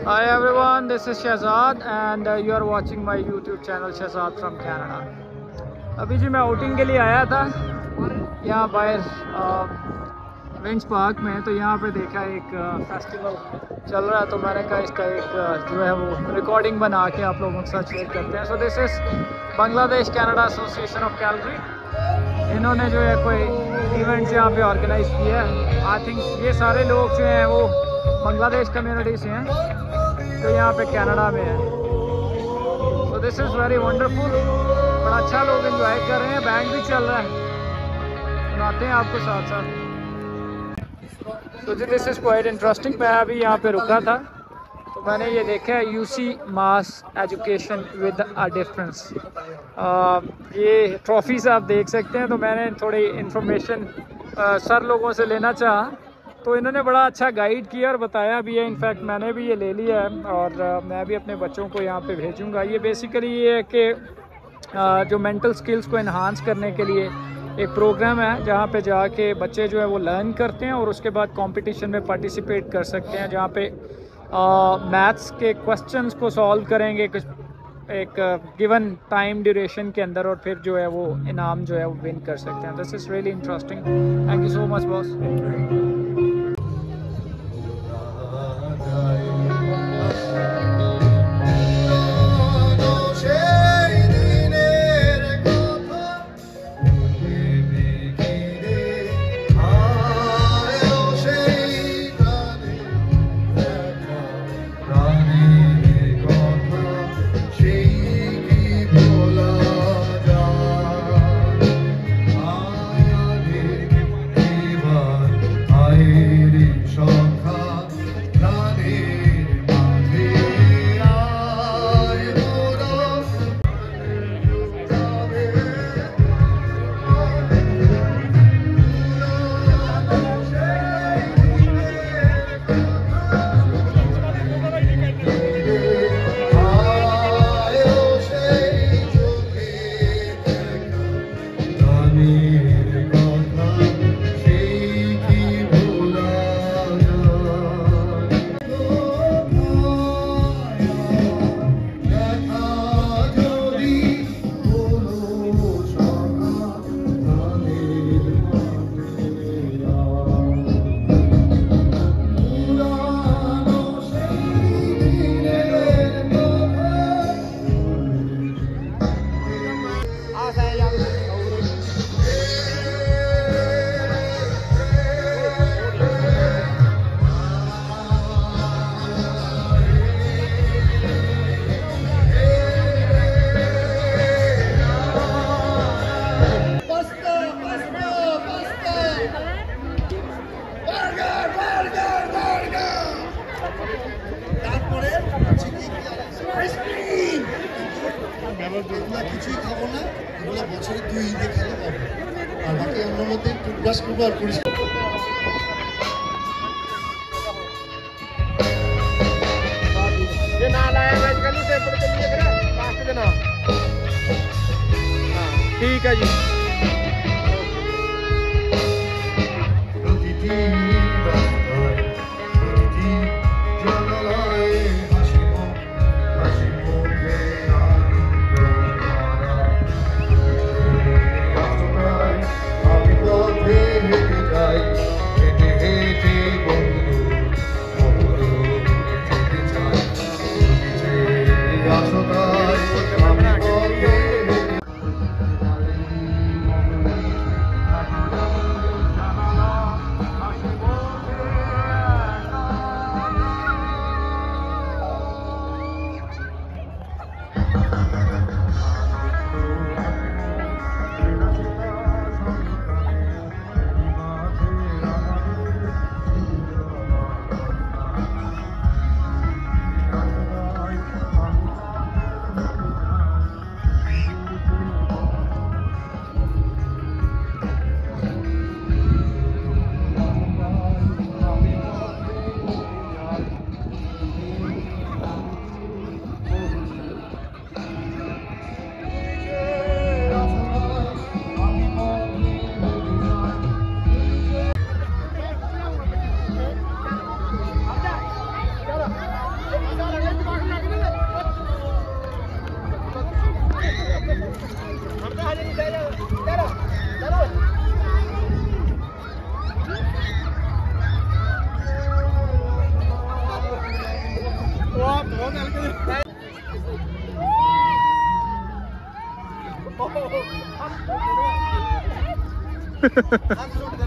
Hi everyone, this is Shahzad and you are watching my YouTube channel Shahzad from Canada. अभी जी मैं outing के लिए आया था यहाँ बाहर विंच पार्क में, तो यहाँ पे देखा एक फेस्टिवल चल रहा है, तो मैंने कहा इसका एक जो है वो रिकॉर्डिंग बना के आप लोगों के साथ शेयर करते हैं। So this is Bangladesh Canada association of Calgary. इन्होंने जो है कोई इवेंट्स यहाँ पे ऑर्गेनाइज किया है। आई थिंक ये सारे लोग जो हैं वो बांग्लादेश कम्युनिटी से हैं जो यहाँ पे कनाडा में है। So this is very wonderful, बड़ा अच्छा लोग एंजॉय कर रहे हैं, बैंड भी चल रहा है, सुनाते हैं आपको साथ साथ। तो जी दिस इज़ क्वाइट इंटरेस्टिंग। मैं अभी यहाँ पे रुका था तो मैंने ये देखा है UC mass education with a difference. ये ट्रॉफीज़ आप देख सकते हैं। तो मैंने थोड़ी इन्फॉर्मेशन सर लोगों से लेना चाहा, तो इन्होंने बड़ा अच्छा गाइड किया और बताया भी है। इनफैक्ट मैंने भी ये ले लिया है और मैं भी अपने बच्चों को यहाँ पे भेजूँगा। ये बेसिकली ये है कि जो मेंटल स्किल्स को इन्हांस करने के लिए एक प्रोग्राम है जहाँ पे जाके बच्चे जो है वो लर्न करते हैं और उसके बाद कंपटीशन में पार्टिसिपेट कर सकते हैं, जहाँ पे मैथ्स के क्वेश्चंस को सॉल्व करेंगे एक गिवन टाइम ड्यूरेशन के अंदर, और फिर जो है वो इनाम जो है वो विन कर सकते हैं। This is really interesting. Thank you so much boss. কিছুই খাবো না, এগুলো বছরে 2 ঈদে খেলে পাবো, আর বাকি অন্য মধ্যে টুথব্রাশ করবো আর পরিষ্কার। ठीक है जी। हाथ शूट